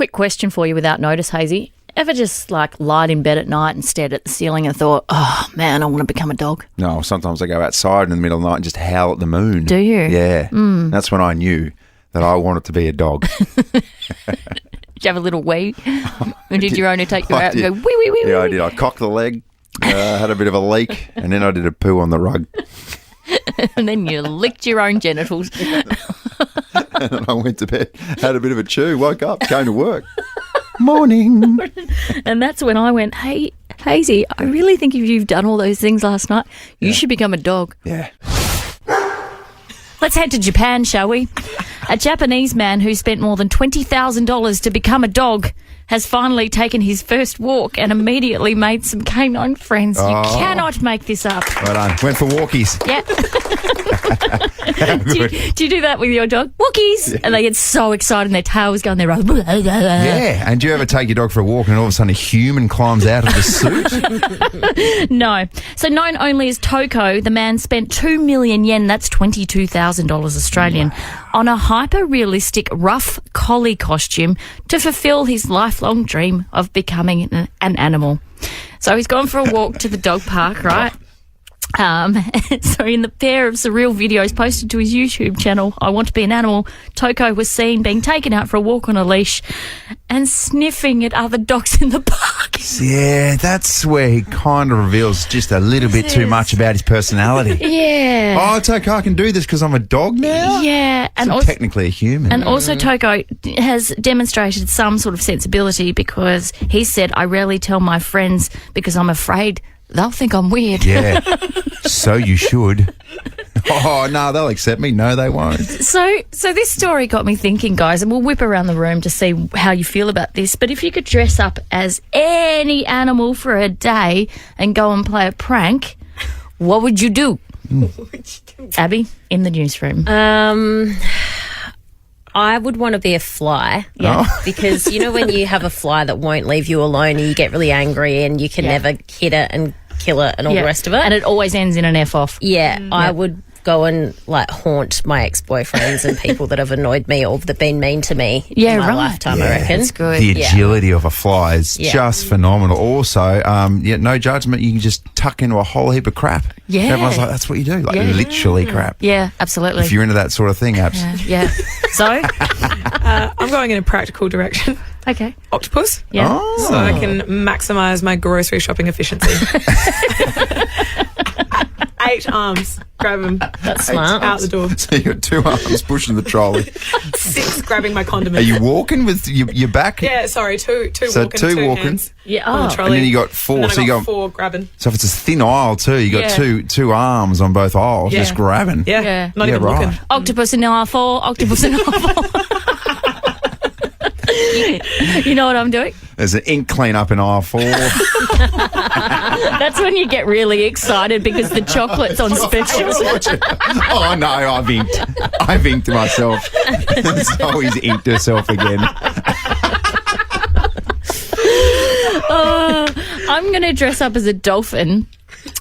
quick question for you without notice, Hayesy. Ever just like lied in bed at night and stared at the ceiling and thought, oh man, I want to become a dog? No, sometimes I go outside in the middle of the night and just howl at the moon. Do you? Yeah. That's when I knew that I wanted to be a dog. Did you have a little wee? And did your owner take you out and go, wee, wee, wee, Yeah, wee? I did. I cocked the leg, had a bit of a leak, and then I did a poo on the rug. And then you licked your own genitals. And I went to bed, had a bit of a chew, woke up, came to work. Morning. And that's when I went, hey, Hayesy, I really think if you've done all those things last night, you should become a dog. Yeah. Let's head to Japan, shall we? A Japanese man who spent more than $20,000 to become a dog has finally taken his first walk and immediately made some canine friends. You cannot make this up. Well done. Went for walkies. Yeah. do you do that with your dog? Walkies! Yeah. And they get so excited and their tails go and they're like... Yeah. And do you ever take your dog for a walk and all of a sudden a human climbs out of the suit? No. So known only as Toko, the man spent 2 million yen, that's $22,000 Australian, on a hyper-realistic rough collie costume to fulfill his lifelong dream of becoming an animal. So he's gone for a walk to the dog park, right? So in the pair of surreal videos posted to his YouTube channel, I Want to Be an Animal, Toko was seen being taken out for a walk on a leash and sniffing at other dogs in the park. Yeah, that's where he kind of reveals just a little bit too much about his personality. Yeah. Oh, it's okay, I can do this because I'm a dog now? Yeah. And also, technically a human. And also Toko has demonstrated some sort of sensibility because he said, I rarely tell my friends because I'm afraid they'll think I'm weird. Yeah. So you should. Oh, no, they'll accept me. No, they won't. So this story got me thinking, guys, and we'll whip around the room to see how you feel about this. But if you could dress up as any animal for a day and go and play a prank, what would you do? Abby, in the newsroom. I would want to be a fly. Yeah. Because, you know, when you have a fly that won't leave you alone and you get really angry and you can never hit it and kill it and all the rest of it. And it always ends in an F-off. Yeah, I would go and, like, haunt my ex-boyfriends and people that have annoyed me or that have been mean to me in my lifetime, I reckon. That's good. The agility of a fly is just phenomenal. Also, no judgment. You can just tuck into a whole heap of crap. Yeah. Everyone's like, that's what you do. Like, literally crap. Yeah, absolutely. If you're into that sort of thing, Abs. Yeah. So? I'm going in a practical direction. Okay. Octopus. Yeah. So I can maximise my grocery shopping efficiency. 8 arms. Grab them. That's smart. Out the door. So you got 2 arms pushing the trolley. 6 grabbing my condiments. Are you walking with your back? Yeah, sorry, two So walking, 2 two walking. hands Yeah. on the Oh. trolley. And then you got 4. And then So I you got got 4 grabbing. So if it's a thin aisle too, you got two arms on both aisles, just grabbing. Yeah. Not Yeah, even right. looking. Octopus in aisle 4, octopus in aisle 4. You know what I'm doing? There's an ink clean-up in aisle 4. That's when you get really excited because the chocolate's on special. Oh, no, I've inked myself. Zoe's inked herself again. I'm going to dress up as a dolphin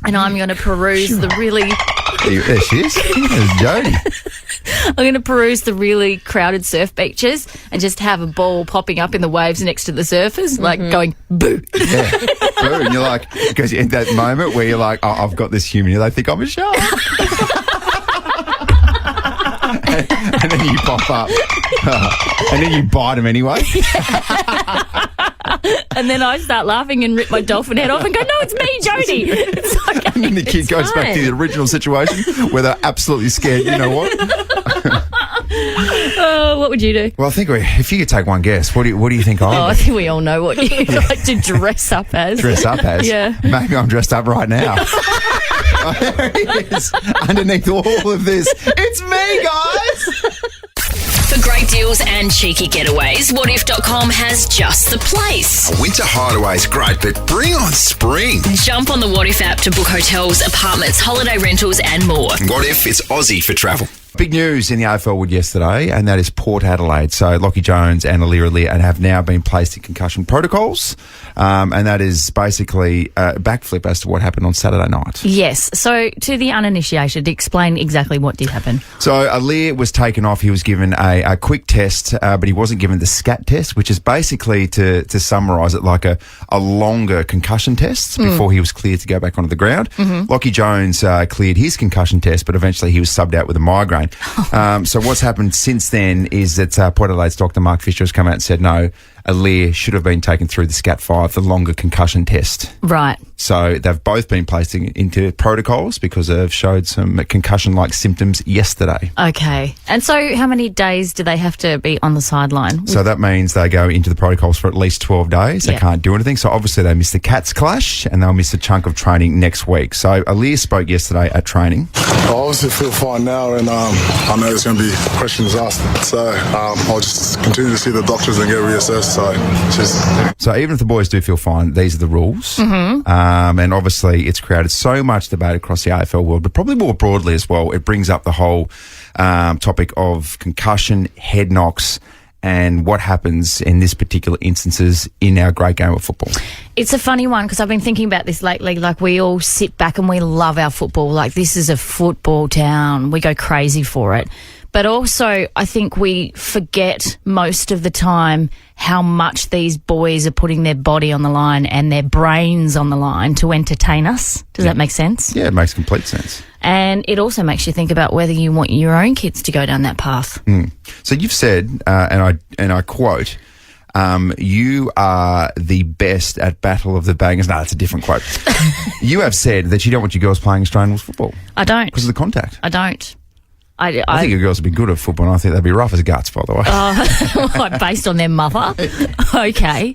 and I'm going to peruse the really... There she is. There's Jodie. I'm going to peruse the really crowded surf beaches and just have a ball popping up in the waves next to the surfers, like going, boo. Yeah. Boo. And you're like, because in that moment where you're like, oh, I've got this human here, they think I'm a shark. And then you pop up. And then you bite them anyway. And then I start laughing and rip my dolphin head off and go, no, it's me, Jodie. It's okay. And then the kid goes back to the original situation where they're absolutely scared. You know what? What would you do? Well, I think if you could take one guess, what do you think I Oh, I would think we all know what you like to dress up as. dress up as? Yeah. Maybe I'm dressed up right now. There he is. Underneath all of this, it's me, guys. For great deals and cheeky getaways, whatif.com has just the place. A winter hideaway's great, but bring on spring. Jump on the What If app to book hotels, apartments, holiday rentals and more. What if it's Aussie for travel? Big news in the AFL Wood yesterday, and that is Port Adelaide. So Lockie Jones and Aaliyah have now been placed in concussion protocols, and that is basically a backflip as to what happened on Saturday night. Yes. So to the uninitiated, explain exactly what did happen. So Aaliyah was taken off. He was given a quick test, but he wasn't given the SCAT test, which is basically, to summarise it, like a longer concussion test before he was cleared to go back onto the ground. Lockie Jones cleared his concussion test, but eventually he was subbed out with a migraine. So what's happened since then is that Port Adelaide's Dr. Mark Fisher has come out and said, no, Aaliyah should have been taken through the SCAT-5, the longer concussion test. Right. So they've both been placed into protocols because they've showed some concussion-like symptoms yesterday. Okay. And so how many days do they have to be on the sideline? So that means they go into the protocols for at least 12 days. They can't do anything. So obviously they miss the Cats clash and they'll miss a chunk of training next week. So Aaliyah spoke yesterday at training. I obviously feel fine now, and I know there's going to be questions asked. So I'll just continue to see the doctors and get reassessed. So even if the boys do feel fine, these are the rules. And obviously it's created so much debate across the AFL world, but probably more broadly as well. It brings up the whole topic of concussion, head knocks, and what happens in this particular instances in our great game of football. It's a funny one because I've been thinking about this lately. Like, we all sit back and we love our football. Like, this is a football town. We go crazy for it. But also, I think we forget most of the time how much these boys are putting their body on the line and their brains on the line to entertain us. Does that make sense? Yeah, it makes complete sense. And it also makes you think about whether you want your own kids to go down that path. So you've said, and I quote, you are the best at Battle of the Bangers. No, that's a different quote. You have said that you don't want your girls playing Australian rules football. I don't. Because of the contact. I don't. I think your girls would be good at football, and I think they'd be rough as guts, by the way. Based on their mother? Okay.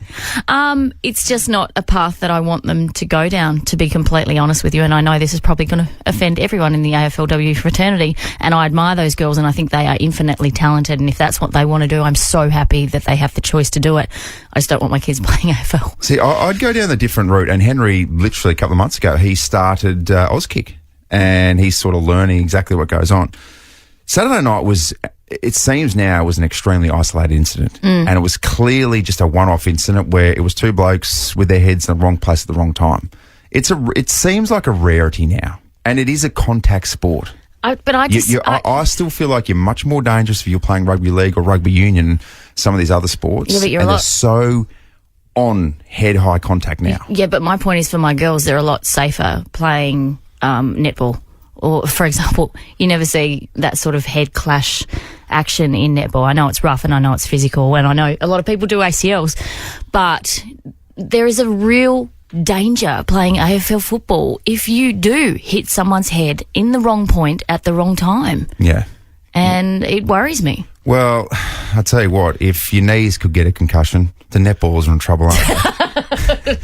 It's just not a path that I want them to go down, to be completely honest with you, and I know this is probably going to offend everyone in the AFLW fraternity, and I admire those girls, and I think they are infinitely talented, and if that's what they want to do, I'm so happy that they have the choice to do it. I just don't want my kids playing AFL. See, I'd go down the different route, and Henry, literally a couple of months ago, he started Auskick, and he's sort of learning exactly what goes on. Saturday night it seems now, was an extremely isolated incident. And it was clearly just a one-off incident where it was two blokes with their heads in the wrong place at the wrong time. It seems like a rarity now, and it is a contact sport. I still feel like you're much more dangerous if you're playing rugby league or rugby union and some of these other sports. Yeah, but they're so on head-high contact now. Yeah, but my point is, for my girls, they're a lot safer playing netball. Or, for example, you never see that sort of head clash action in netball. I know it's rough and I know it's physical, and I know a lot of people do ACLs, but there is a real danger playing AFL football if you do hit someone's head in the wrong point at the wrong time. Yeah. And it worries me. Well, I'll tell you what, if your knees could get a concussion, the netballers are in trouble, aren't they?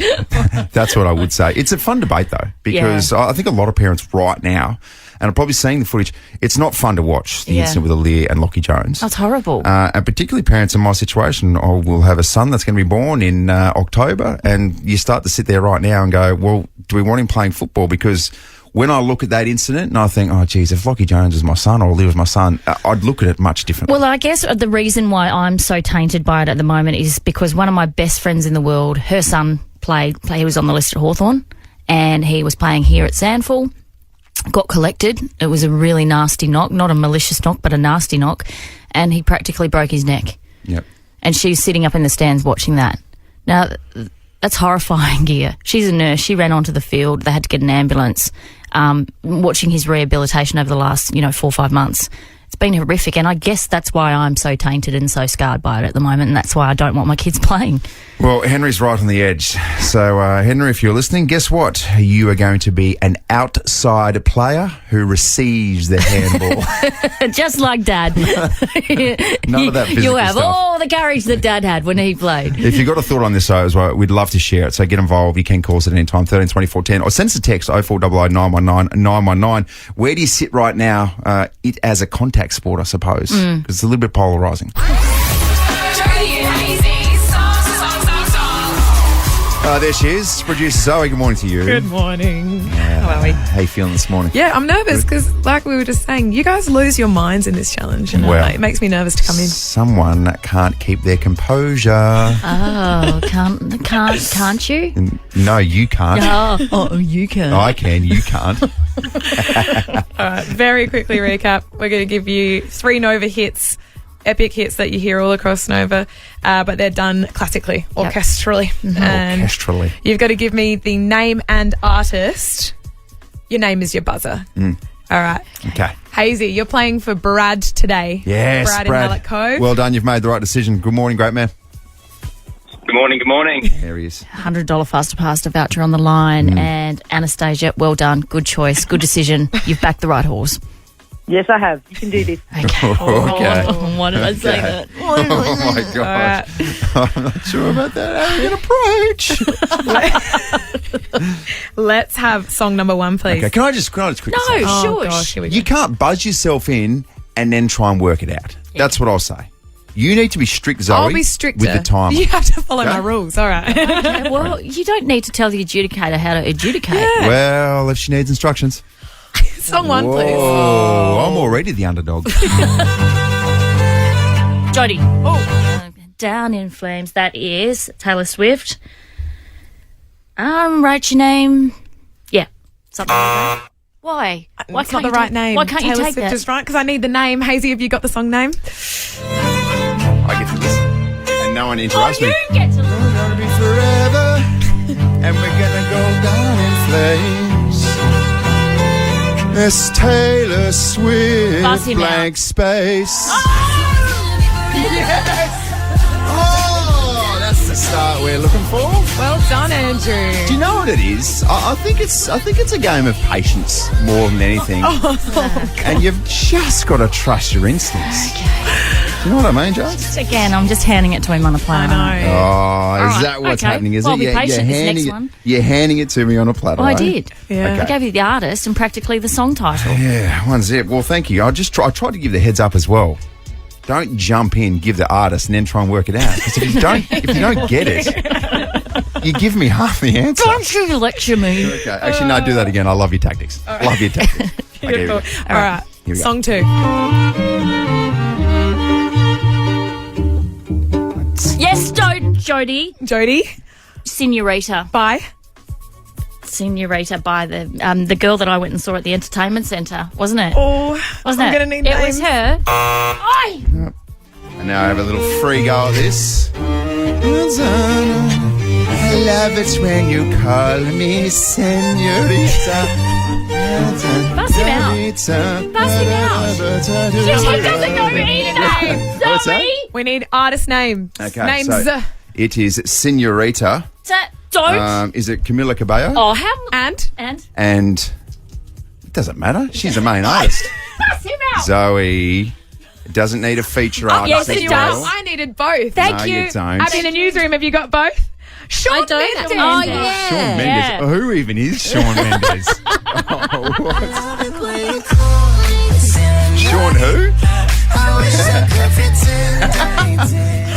That's what I would say. It's a fun debate, though, because I think a lot of parents right now, and I'm probably seeing the footage, it's not fun to watch, the incident with Aaliyah and Lockie Jones. That's horrible. And particularly parents in my situation, will have a son that's going to be born in October, and you start to sit there right now and go, well, do we want him playing football? Because when I look at that incident and I think, oh, geez, if Lockie Jones was my son or Aaliyah was my son, I'd look at it much differently. Well, I guess the reason why I'm so tainted by it at the moment is because one of my best friends in the world, her son he was on the list at Hawthorn, and he was playing here at Sandford, got collected. It was a really nasty knock, not a malicious knock, but a nasty knock, and he practically broke his neck. Yep. And she's sitting up in the stands watching that. Now, that's horrifying gear. She's a nurse. She ran onto the field. They had to get an ambulance. Watching his rehabilitation over the last, 4 or 5 months. It's been horrific, and I guess that's why I'm so tainted and so scarred by it at the moment, and that's why I don't want my kids playing. Well, Henry's right on the edge. So, Henry, if you're listening, guess what? You are going to be an outside player who receives the handball. Just like Dad. None of that physical You'll have stuff. all the courage that Dad had when he played. If you've got a thought on this, though, as well, we'd love to share it. So get involved. You can call us at any time, 13 24 10, or send us a text, 0488 919 919. Where do you sit right now, it as a contact sport, I suppose? Because it's a little bit polarising. Jodie and Hayesy, song. There she is. Producer Zoe, good morning to you. Good morning. How are we? How you feeling this morning? Yeah, I'm nervous because, like we were just saying, you guys lose your minds in this challenge, and Well, it makes me nervous to come in. Someone can't keep their composure. Oh, can't you? No, you can't. Oh, you can. I can, you can't. All right, very quickly recap. We're going to give you 3 Nova hits, epic hits that you hear all across Nova, but they're done classically, orchestrally. And Orchestrally. you've got to give me the name and artist. Your name is your buzzer. All right. Okay. Hayesy, you're playing for Brad today. Yes, Brad in Mallet Cove. Well done. You've made the right decision. Good morning, great man. Good morning, good morning. There he is. $100 faster pasta voucher on the line. And Anastasia, well done. Good choice. Good decision. You've backed the right horse. Yes, I have. You can do this. Okay. Okay. Why did I say that? Oh my God. I'm not sure about that arrogant approach. Let's have song number 1, please. Okay, can I just quickly say? No, Oh, shush. gosh, here we go. You can't buzz yourself in and then try and work it out. That's what I'll say. You need to be strict, Zoe. I'll be stricter. with the timer. You have to follow Okay. my rules. All right. Okay, well, you don't need to tell the adjudicator how to adjudicate. Well, if she needs instructions. Song 1, please. Oh, I'm already the underdog. Jodie. Down in Flames. That is Taylor Swift. Write your name. Yeah. Something like that. Why? Why It's not the right name. Why can't you Taylor take Swift that? is right because I need the name. Hayesy, have you got the song name? I get to listen. And no one interrupts me. You get to We're gonna be forever, and we're gonna go down in flames. It's Taylor Swift, Buzz him blank space. Yes! Oh, that's the start we're looking for. Well done, Andrew. Do you know what it is? I think it's a game of patience more than anything. And you've just got to trust your instincts. Do you know what I mean, Jones? Again, I'm just handing it to him on a platter. I know. Oh, is right, that what's okay. happening? Is Well, it? be patient this next one. You're handing it to me on a platter. Well, I eh? did. Yeah. Okay. I gave you the artist and practically the song title. Yeah, one zip. Well, thank you. I tried to give the heads up as well. Don't jump in, give the artist, and then try and work it out. Because if you don't get it, you give me half the answer. Don't you lecture me. Okay, actually, no, do that again. I love your tactics. Love your tactics. Okay, here we go. All right. Here we go. Song 2. Yes, Jodie. Jodie, Senorita. bye. Senorita by the girl that I went and saw at the entertainment centre, wasn't it? Oh, Wasn't I'm it? going to need It names. was her. Oi! And now I have a little free go at this. I love it when you call me senorita. Bust him out. Bust him out. He doesn't know any names. What's that? Sorry. We need artist name. Okay, Names. so it is Senorita. Don't. Is it Camila Cabello? Oh, how? And And it doesn't matter. She's the main artist. Bust him out. Zoe doesn't need a feature artist. yes, as it well. does. I needed both. Thank No, you. you don't. I'm in the newsroom. Have you got both? Sean I don't. Mendes. Oh, yeah. Shawn Mendes. Yeah. Who even is Shawn Mendes? Oh, what? Shawn who?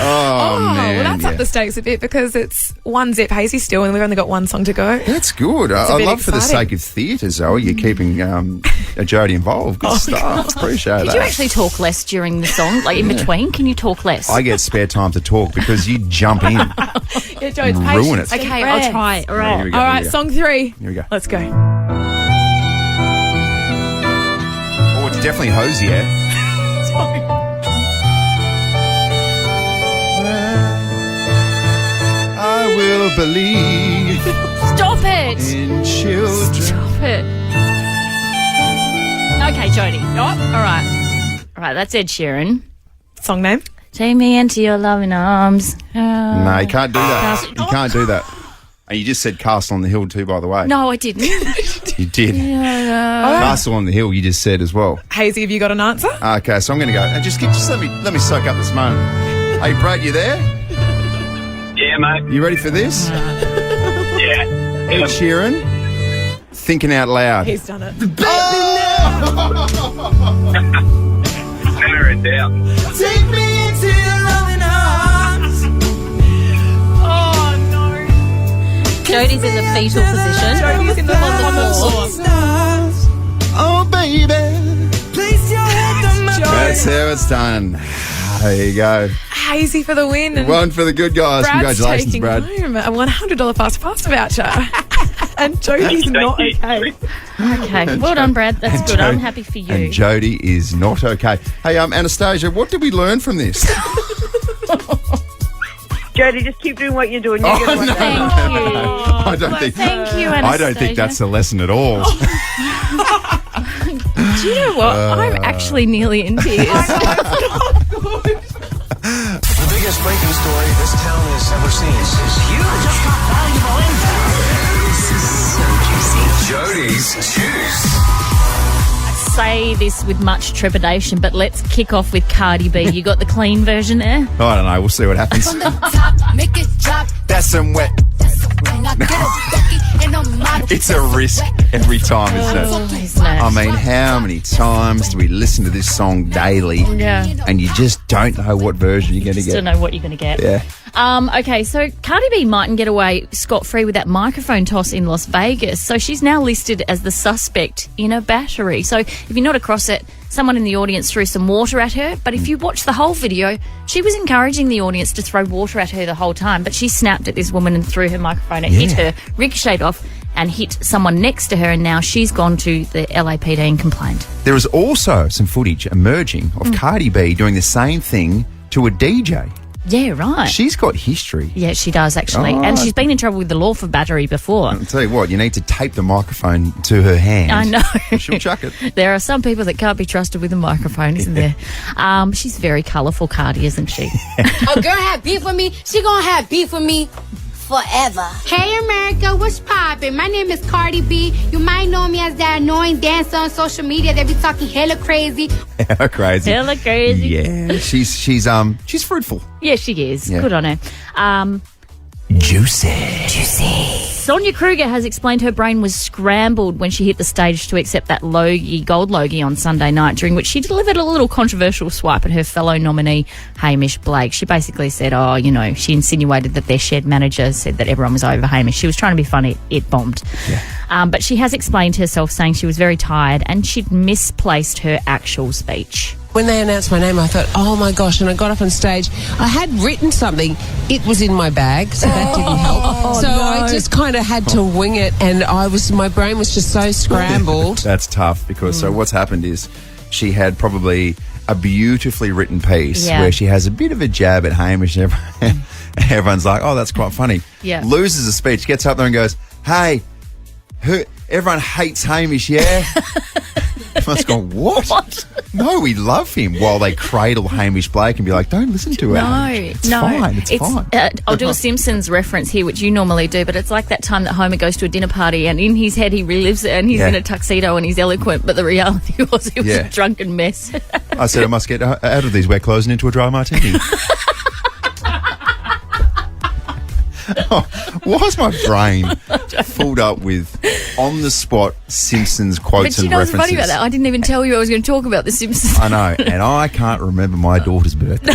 Oh, man. Well, that's yeah. up the stakes a bit because it's 1 zip Hayesy still, and we've only got one song to go. That's good. a I bit love for the exciting. sake of theatre, Zoe, you're keeping Jodie involved. Good stuff. Appreciate Could that. you actually talk less during the song, like in between? Can you talk less? I get spare time to talk because you jump in. Yeah, Joe, it's Ruin patience. it. Okay, I'll try. All right. Here we go, All here right, we go. song 3. Here we go. Let's go. Oh, it's definitely Hosier. I will believe Stop it. in children. Stop it. Okay, Jodie. Oh, all right. All right, that's Ed Sheeran. Song name. Take me into your loving arms. No, you can't do that. You can't do that. And you just said Castle on the Hill too, by the way. No, I didn't. You did. Castle on the Hill, you just said as well. Hayesy, have you got an answer? Okay, so I'm going to go. And just let me soak up this moment. Hey, Brad, you there? Yeah, mate. You ready for this? Yeah. Ed Sheeran, Thinking Out Loud. He's done it. Never in doubt. Take me into your loving arms. Oh, no. Jodie's in the fetal position. Jodie's in the on the floor. Oh, baby. That's how it's done. There you go. Hayesy for the win. And One for the good guys. Brad's Congratulations, taking Brad. home a $100 fast pass voucher. And Jodie's not okay. Okay, well done, Brad. That's good. I'm happy for you. And Jodie is not okay. Hey, Anastasia, what did we learn from this? Jodie, just keep doing what you're doing. You're gonna win. Thank you. I don't think. Thank you, I Anastasia. don't think that's the lesson at all. Do you know what? I'm actually nearly in tears. The biggest breaking story this town has ever seen. This is huge. Just got valuable info. This is so juicy. Jodies Juice. Say this with much trepidation, but let's kick off with Cardi B. You got the clean version there? I don't know. We'll see what happens. Make it drop. That's some wet. It's a risk every time, isn't it? Isn't it? I mean, how many times do we listen to this song daily? Yeah. And you just don't know what version you're going to Just don't get. know what you're going to get. Yeah. Okay, so Cardi B mightn't get away scot-free with that microphone toss in Las Vegas. So she's now listed as the suspect in a battery. So if you're not across it, someone in the audience threw some water at her. But if you watch the whole video, she was encouraging the audience to throw water at her the whole time. But she snapped at this woman and threw her microphone. It hit her, ricocheted off, and hit someone next to her. And now she's gone to the LAPD and complained. There is also some footage emerging of Cardi B doing the same thing to a DJ. Yeah, right. She's got history. Yeah, she does, actually. Oh. And she's been in trouble with the law for battery before. I'll tell you what, you need to tape the microphone to her hand. I know. She'll chuck it. There are some people that can't be trusted with a microphone, isn't there? She's very colourful, Cardi, isn't she? A girl had beef with me, she gonna have beef with me forever. Hey America, what's poppin'? My name is Cardi B. You might know me as that annoying dancer on social media that be talking hella crazy. Hella crazy. Hella crazy. Yeah, she's fruitful. Yeah, she is. Yeah. Good on her. Juicy. Sonia Kruger has explained her brain was scrambled when she hit the stage to accept that gold Logie on Sunday night, during which she delivered a little controversial swipe at her fellow nominee, Hamish Blake. She basically said, she insinuated that their shed manager said that everyone was over Hamish. She was trying to be funny. It bombed. Yeah. But she has explained herself, saying she was very tired and she'd misplaced her actual speech. When they announced my name, I thought, oh my gosh, and I got up on stage. I had written something. It was in my bag, so that didn't help. So I just kind of had to wing it, and my brain was just so scrambled. That's tough, because so what's happened is she had probably a beautifully written piece where she has a bit of a jab at Hamish, and everyone's like, oh, that's quite funny. Yeah. Loses a speech, gets up there and goes, hey, everyone hates Hamish, yeah? Everyone's gone, what? No, we love him, while they cradle Hamish Blake and be like, don't listen to it. It's fine. It's fine. I'll do a Simpsons reference here, which you normally do, but it's like that time that Homer goes to a dinner party and in his head he relives it and he's in a tuxedo and he's eloquent, but the reality was he was a drunken mess. I said I must get out of these wet clothes and into a dry martini. Why is my brain filled up with on-the-spot Simpsons quotes But you and know what's references? funny about that? I didn't even tell you I was going to talk about the Simpsons. I know, and I can't remember my daughter's birthday.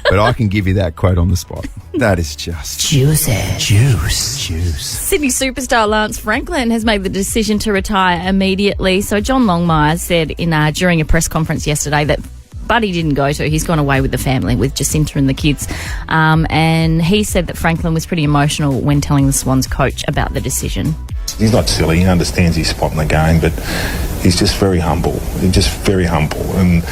But I can give you that quote on the spot. That is just... Juicy. Juice. Sydney superstar Lance Franklin has made the decision to retire immediately. So John Longmire said during a press conference yesterday that Buddy didn't go to. He's gone away with the family, with Jacinta and the kids. And he said that Franklin was pretty emotional when telling the Swans coach about the decision. He's not silly. He understands his spot in the game, but he's just very humble. He's just very humble and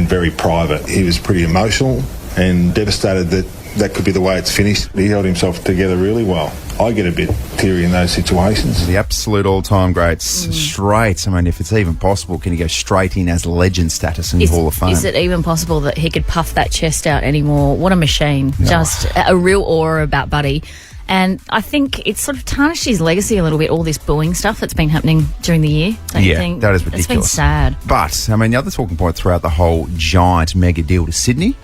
very private. He was pretty emotional and devastated that could be the way it's finished. He held himself together really well. I get a bit teary in those situations. The absolute all-time greats, straight. I mean, if it's even possible, can he go straight in as legend status in the Hall of Fame? Is it even possible that he could puff that chest out anymore? What a machine. No. Just a real aura about Buddy. And I think it's sort of tarnished his legacy a little bit, all this booing stuff that's been happening during the year. Don't you think? That is ridiculous. It's been sad. But, I mean, the other talking point throughout the whole giant mega deal to Sydney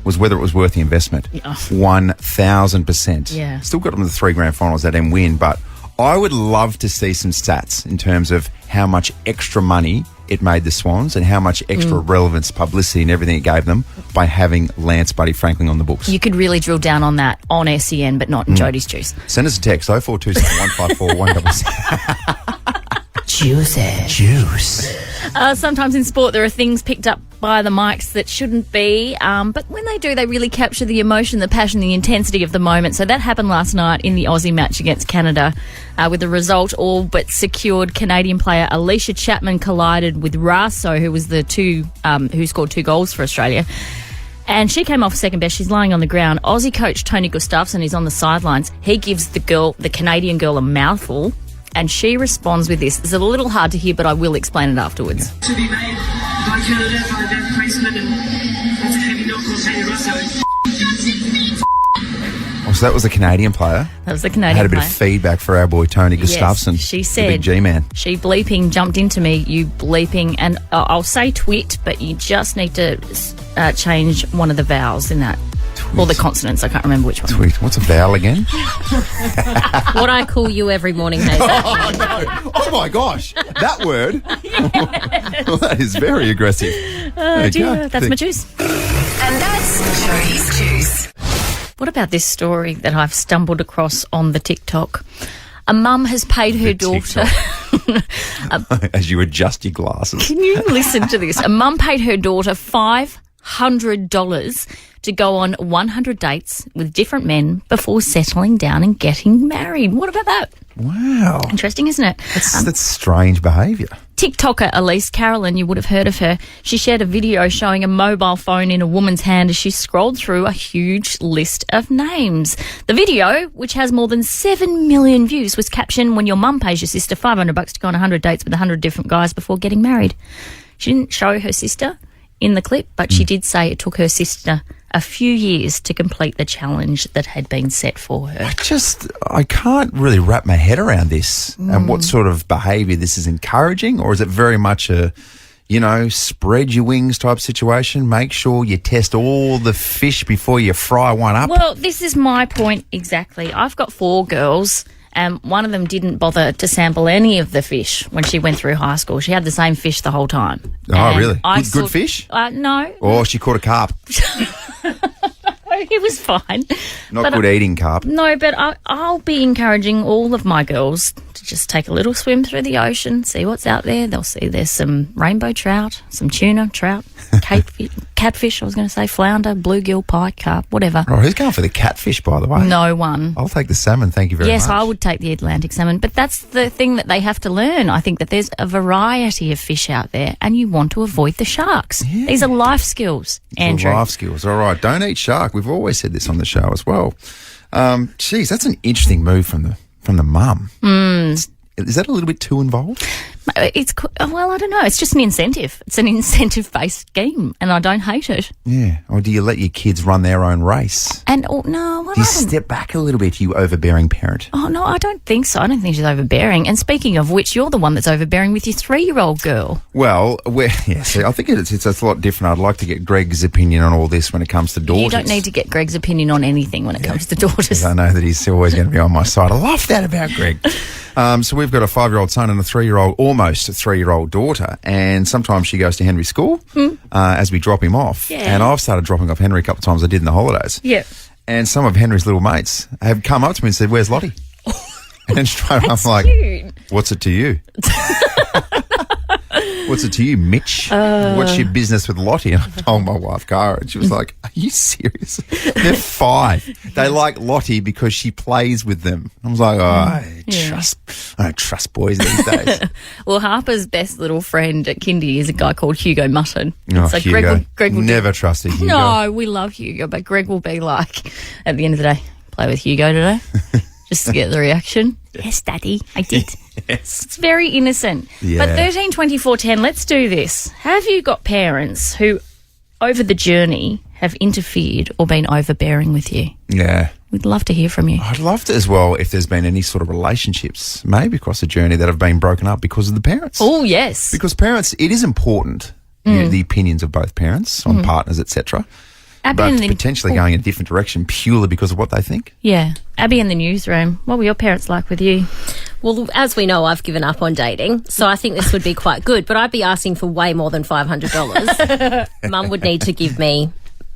was whether it was worth the investment. 1,000%. Yeah. Still got them to the 3 grand finals, they didn't win, but I would love to see some stats in terms of how much extra money it made the Swans and how much extra relevance, publicity and everything it gave them by having Lance Buddy Franklin on the books. You could really drill down on that on SEN, but not in Jodies Juice. Send us a text, 0427 154 177. Juice. Sometimes in sport there are things picked up by the mics that shouldn't be, but when they do, they really capture the emotion, the passion, the intensity of the moment. So that happened last night in the Aussie match against Canada, with the result all but secured. Canadian player Alicia Chapman collided with Raso, who was who scored 2 goals for Australia. And she came off second best. She's lying on the ground. Aussie coach Tony Gustafsson is on the sidelines. He gives the Canadian girl, a mouthful, and she responds with this. It's a little hard to hear, but I will explain it afterwards. To be made by Canada for that placement, and that's a heavy knock on Tony Russo. Oh, so that was a Canadian player? That was the Canadian player. Had a bit of feedback for our boy Tony Gustafsson. Yes, she said, the big G-man. She bleeping jumped into me, you bleeping, and I'll say twit, but you just need to change one of the vowels in that. Twit. Or the consonants, I can't remember which one. Twit. What's a vowel again? What I call you every morning, Hayesy. Oh, no. Oh, my gosh. That word? Yes. Well, that is very aggressive. Dear, that's my juice. And that's Jodies Juice. What about this story that I've stumbled across on the TikTok? A mum has paid her daughter... As you adjust your glasses. Can you listen to this? A mum paid her daughter $500 to go on 100 dates with different men before settling down and getting married. What about that? Wow. Interesting, isn't it? That's strange behaviour. TikToker Elise Carolyn, you would have heard of her. She shared a video showing a mobile phone in a woman's hand as she scrolled through a huge list of names. The video, which has more than 7 million views, was captioned, "When your mum pays your sister $500 to go on 100 dates with 100 different guys before getting married." She didn't show her sister in the clip, but she did say it took her sister a few years to complete the challenge that had been set for her. I can't really wrap my head around this and what sort of behaviour this is encouraging, or is it very much a, spread your wings type situation? Make sure you test all the fish before you fry one up? Well, this is my point exactly. I've got 4 girls. And one of them didn't bother to sample any of the fish when she went through high school. She had the same fish the whole time. Oh, really? Good fish? No. Or she caught a carp. It was fine. Not good eating carp. No, but I'll be encouraging all of my girls to just take a little swim through the ocean, see what's out there. They'll see there's some rainbow trout, some tuna, trout, catfish, I was going to say, flounder, bluegill, pike, carp, whatever. Oh, who's going for the catfish, by the way? No one. I'll take the salmon, thank you very much. Yes, I would take the Atlantic salmon, but that's the thing that they have to learn. I think that there's a variety of fish out there and you want to avoid the sharks. Yeah. These are life skills, Andrew. Life skills, all right. Don't eat shark. We've always said this on the show as well. Geez, that's an interesting move from the mum. Is that a little bit too involved? Well, I don't know. It's just an incentive. It's an incentive-based scheme, and I don't hate it. Yeah. Or do you let your kids run their own race? No. Do you step back a little bit, you overbearing parent? Oh, no, I don't think so. I don't think she's overbearing. And speaking of which, you're the one that's overbearing with your 3-year-old girl. Well, I think it's a lot different. I'd like to get Greg's opinion on all this when it comes to daughters. You don't need to get Greg's opinion on anything when it comes to daughters. I know that he's always going to be on my side. I love that about Greg. So we've got a 5-year-old son and a 3-year-old, almost a 3-year-old daughter, and sometimes she goes to Henry's school as we drop him off. Yeah. And I've started dropping off Henry a couple of times. I did in the holidays. Yeah. And some of Henry's little mates have come up to me and said, "Where's Lottie?" And then straight up I'm like, cute. "What's it to you?" What's it to you, Mitch? What's your business with Lottie? And I told my wife, Cara, and she was like, "Are you serious? They're 5. They like Lottie because she plays with them." I was like, I don't trust boys these days. Well, Harper's best little friend at kindy is a guy called Hugo Mutton. So Hugo. Greg will never trusted Hugo. No, we love Hugo, but Greg will be like, at the end of the day, play with Hugo today, just to get the reaction. Yes, Daddy, I did. Yes. It's very innocent. Yeah. But 13, 24, 10, let's do this. Have you got parents who, over the journey, have interfered or been overbearing with you? Yeah. We'd love to hear from you. I'd love to as well if there's been any sort of relationships, maybe across the journey, that have been broken up because of the parents. Oh, yes. Because parents, it is important, the opinions of both parents on partners, etc. But potentially going in a different direction purely because of what they think. Yeah. Abby in the newsroom, what were your parents like with you? Well, as we know, I've given up on dating, so I think this would be quite good. But I'd be asking for way more than $500. Mum would need to give me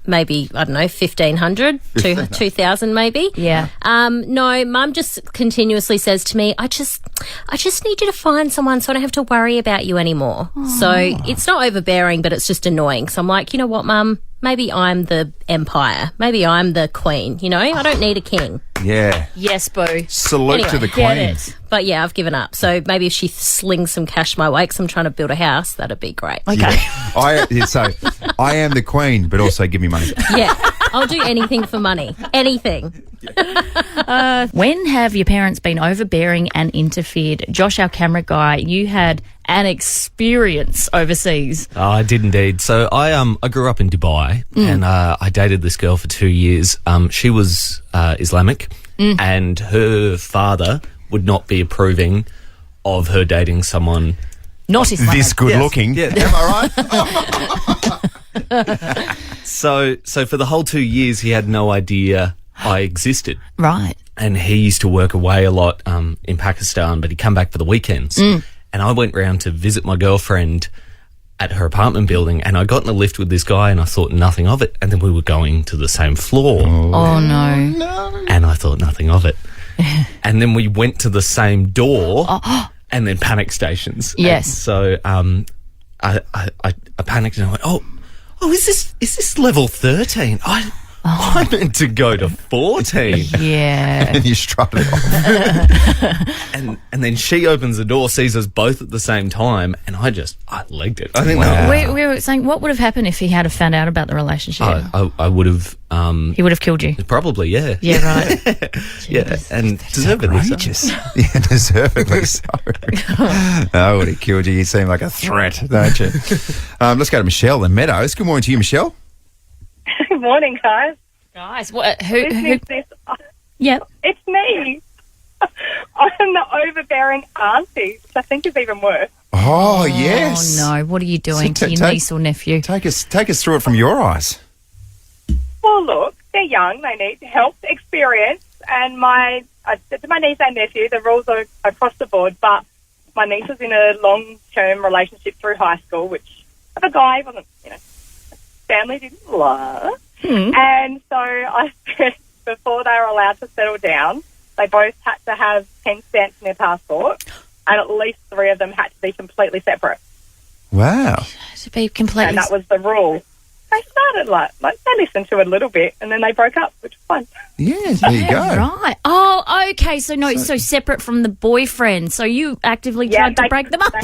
maybe, I don't know, 1,500, 2,000 maybe. Yeah. No, Mum just continuously says to me, I just need you to find someone so I don't have to worry about you anymore. So it's not overbearing, but it's just annoying. So I'm like, you know what, Mum? Maybe I'm the empire. Maybe I'm the queen, you know? I don't need a king. Yeah. Yes, boo. Salute to the Get queen. it. But yeah, I've given up. So maybe if she slings some cash my way because I'm trying to build a house, that'd be great. Okay. So I am the queen, but also give me money. Yeah, I'll do anything for money. Anything. When have your parents been overbearing and interfered? Josh, our camera guy, you had an experience overseas. I did indeed. So I grew up in Dubai and I dated this girl for 2 years. She was Islamic and her father would not be approving of her dating someone not Islamic. This good looking. Yeah. Am I right? So for the whole 2 years, he had no idea I existed. Right. And he used to work away a lot in Pakistan, but he'd come back for the weekends. And I went round to visit my girlfriend at her apartment building, and I got in a lift with this guy, and I thought nothing of it. And then we were going to the same floor. Oh, no. And I thought nothing of it. And then we went to the same door, and then panic stations. Yes. And so I panicked and I went, oh, is this level 13? I meant to go to 14. Yeah. And you strutted off. And then she opens the door, sees us both at the same time, and I legged it. I think We were saying, what would have happened if he had have found out about the relationship? I would have... he would have killed you. Probably, yeah. Yeah, right. Yeah, and deservedly so. Yeah, deservedly so. I would have killed you. You seem like a threat, don't you? Let's go to Michelle in Meadows. Good morning to you, Michelle. Good morning, guys. Guys, what? Who? This. Yeah. It's me. I'm the overbearing auntie, which I think is even worse. Oh, yes. Oh, no. What are you doing to your niece or nephew? Take us through it from your eyes. Well, look, they're young. They need help, experience. And I said to my niece and nephew, the rules are across the board, but my niece was in a long-term relationship through high school, which the guy wasn't, family didn't love. And so I said before they were allowed to settle down, they both had to have 10 stamps in their passport, and at least 3 of them had to be completely separate. Wow. To be completely... And that was the rule. They started like they listened to it a little bit, and then they broke up, which was fun. Yeah, there you go. Right. Oh, okay. So separate from the boyfriend. So you actively tried to break them up. They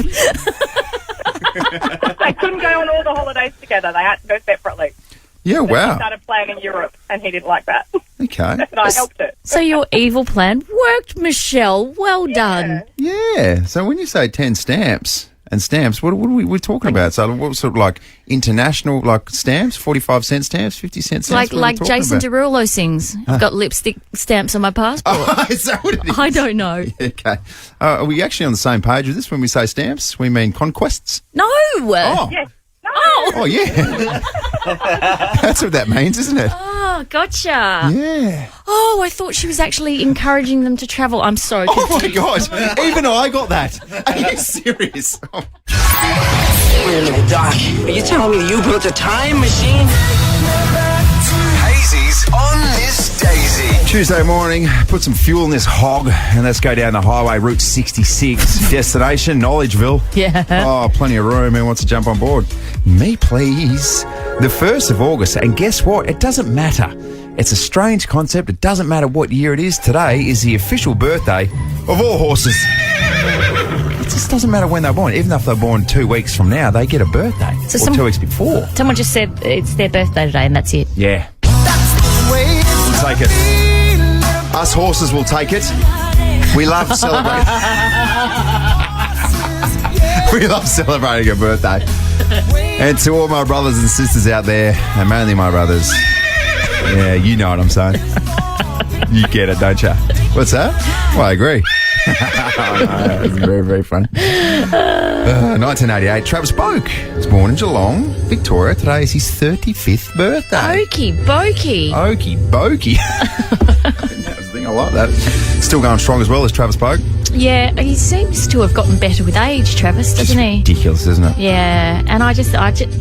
couldn't go on all the holidays together. They had to go separately. Yeah, wow. He started playing in Europe, and he didn't like that. Okay. And I helped it. So your evil plan worked, Michelle. Well done. Yeah. So when you say 10 stamps and stamps, what are we talking about? So what sort of like international like stamps, 45-cent stamps, 50-cent stamps? Like Jason Derulo sings. I've got lipstick stamps on my passport. Oh, is that what it is? I don't know. Okay. Are we actually on the same page with this when we say stamps? We mean conquests? No. Oh. Yes. No. Oh, yeah. That's what that means, isn't it? Oh, gotcha. Yeah. Oh, I thought she was actually encouraging them to travel. I'm so confused. Oh, my God. Even I got that. Are you serious? Wait a minute, Doc. Are you telling me you built a time machine? Hazy's on this Dayesy. Tuesday morning, put some fuel in this hog and let's go down the highway, Route 66. Destination, Knowledgeville. Yeah. Oh, plenty of room. Who wants to jump on board? Me, please. The 1st of August, and guess what? It doesn't matter. It's a strange concept. It doesn't matter what year it is. Today is the official birthday of all horses. It just doesn't matter when they're born. Even if they're born 2 weeks from now, they get a birthday. So or 2 weeks before. Someone just said it's their birthday today and that's it. Yeah. We'll take it. Us horses will take it. We love celebrating. We love celebrating a birthday. And to all my brothers and sisters out there, and mainly my brothers, yeah, you know what I'm saying. You get it, don't you? What's that? Well, I agree. That's very, very funny. 1988, Travis Boak was born in Geelong, Victoria. Today is his 35th birthday. Okie bokey. Okie bokey. I didn't have to think I like that. Still going strong as well as Travis Pogue. Yeah, he seems to have gotten better with age, Travis, doesn't he? Ridiculous, isn't it? Yeah, and I just,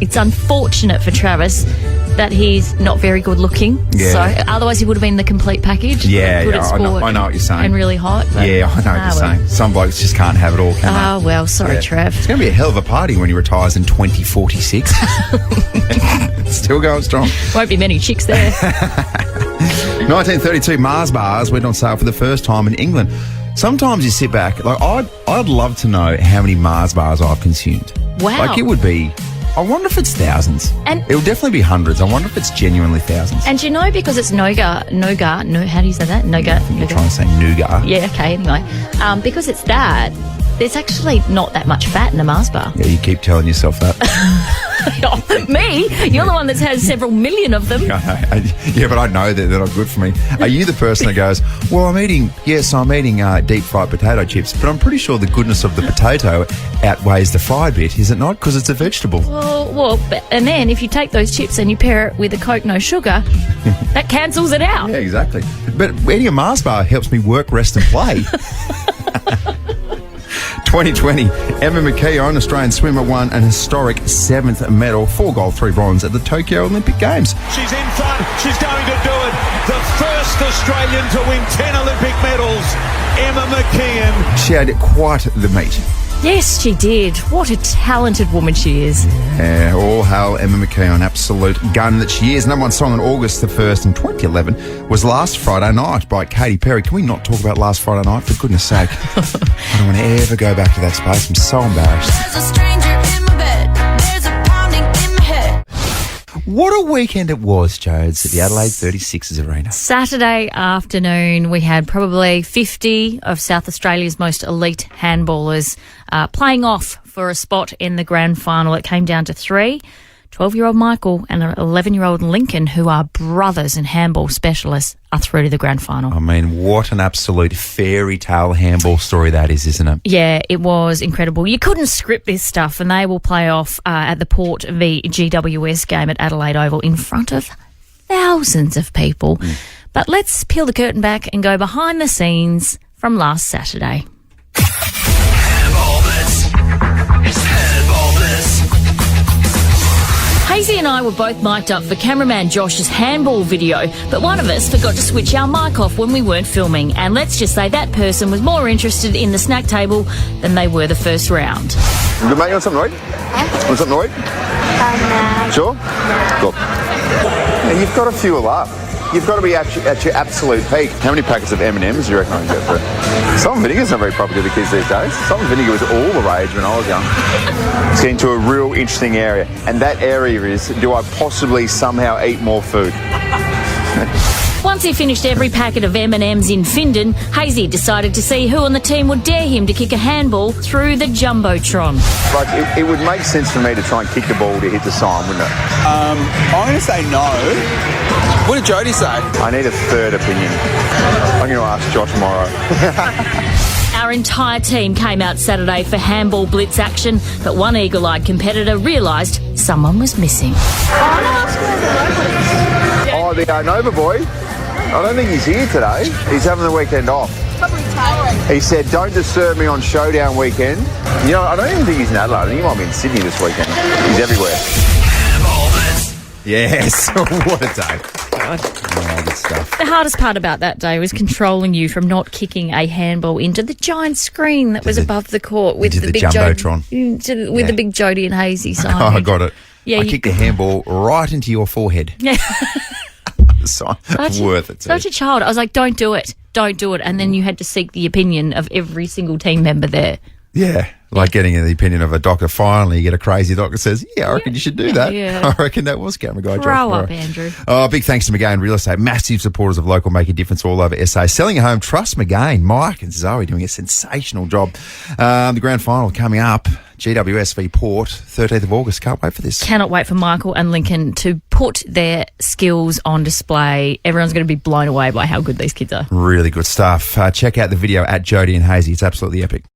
it's unfortunate for Travis that he's not very good looking. Yeah. So otherwise he would have been the complete package. Yeah, Good yeah, at sport I know what you're saying. And really hot. But, Yeah, I know what you're saying. Some blokes just can't have it all, can Oh, well, sorry, Yeah. Trev. It's going to be a hell of a party when he retires in 2046. Still going strong. Won't be many chicks there. 1932 Mars bars went on sale for the first time in England. Sometimes you sit back, like I'd love to know how many Mars bars I've consumed. Wow. Like it would be, I wonder if it's thousands. And it'll definitely be hundreds. I wonder if it's genuinely thousands. And you know, because it's nougat, how do you say that? Nougat. You're trying to say nougat. Yeah, okay, anyway. Because it's that, there's actually not that much fat in a Mars bar. Yeah, you keep telling yourself that. Me? You're the one that's had several million of them. Yeah, but I know that they're not good for me. Are you the person that goes, well, I'm eating deep fried potato chips, but I'm pretty sure the goodness of the potato outweighs the fried bit, is it not? Because it's a vegetable. And then if you take those chips and you pair it with a Coke no sugar, that cancels it out. Yeah, exactly. But eating a Mars bar helps me work, rest and play. 2020, Emma McKeown, Australian swimmer, won an historic 7th medal, 4 gold, 3 bronze at the Tokyo Olympic Games. She's in front. She's going to do it. The first Australian to win 10 Olympic medals, Emma McKeown. She had quite the meet. Yes, she did. What a talented woman she is. Yeah, all hail Emma McKeown, absolute gun that she is. Number 1 song on August the 1st in 2011 was Last Friday Night by Katy Perry. Can we not talk about Last Friday Night, for goodness sake? I don't want to ever go back to that space. I'm so embarrassed. There's a stranger in my bed. There's a pounding in my head. What a weekend it was, Jodes, at the Adelaide 36ers Arena. Saturday afternoon, we had probably 50 of South Australia's most elite handballers playing off for a spot in the grand final. It came down to 3. 12-year-old Michael and an 11-year-old Lincoln, who are brothers and handball specialists, are through to the grand final. I mean, what an absolute fairy tale handball story that is, isn't it? Yeah, it was incredible. You couldn't script this stuff, and they will play off at the Port v GWS game at Adelaide Oval in front of thousands of people. But let's peel the curtain back and go behind the scenes from last Saturday. Handball Blitz. It's Handball Blitz. Hayesy and I were both mic'd up for cameraman Josh's handball video, but one of us forgot to switch our mic off when we weren't filming, and let's just say that person was more interested in the snack table than they were the first round. Good mate, you want something to eat? Huh? Want something to eat? No. Sure? Cool. Yeah, you've got to fuel up. You've got to be at your absolute peak. How many packets of M&Ms do you reckon I can get for it? Salt and vinegar's not very popular with the kids these days. Salt and vinegar was all the rage when I was young. It's getting to a real interesting area, and that area is, do I possibly somehow eat more food? Once he finished every packet of M&Ms in Findon, Hayesy decided to see who on the team would dare him to kick a handball through the Jumbotron. Like, it would make sense for me to try and kick the ball to hit the sign, wouldn't it? I'm going to say no. What did Jody say? I need a third opinion. I'm going to ask Josh tomorrow. Our entire team came out Saturday for handball blitz action, but one eagle-eyed competitor realised someone was missing. Oh, the Nova boy? I don't think he's here today. He's having the weekend off. Probably tired. He said, don't disturb me on showdown weekend. You know, I don't even think he's in Adelaide. I think he might be in Sydney this weekend. He's everywhere. Yes. What a day. Oh, good stuff. The hardest part about that day was controlling you from not kicking a handball into the giant screen that was above the court with the big Jumbotron. With the big Jodie and Hayesy sign. Oh, I got it. Yeah, I kicked the handball right into your forehead. Yeah. Worth it. Such a child. I was like, don't do it. Don't do it. And then you had to seek the opinion of every single team member there. Yeah. Like getting the opinion of a doctor. Finally, you get a crazy doctor says, yeah, I reckon you should do that. Yeah. I reckon that was camera guy. Grow up, Andrew. Oh, big thanks to McGain Real Estate. Massive supporters of local, make a difference all over SA. Selling a home, trust McGain. Mike and Zoe doing a sensational job. The grand final coming up. GWS v Port, 13th of August. Can't wait for this. Cannot wait for Michael and Lincoln to put their skills on display. Everyone's going to be blown away by how good these kids are. Really good stuff. Check out the video at Jodie and Hayesy. It's absolutely epic.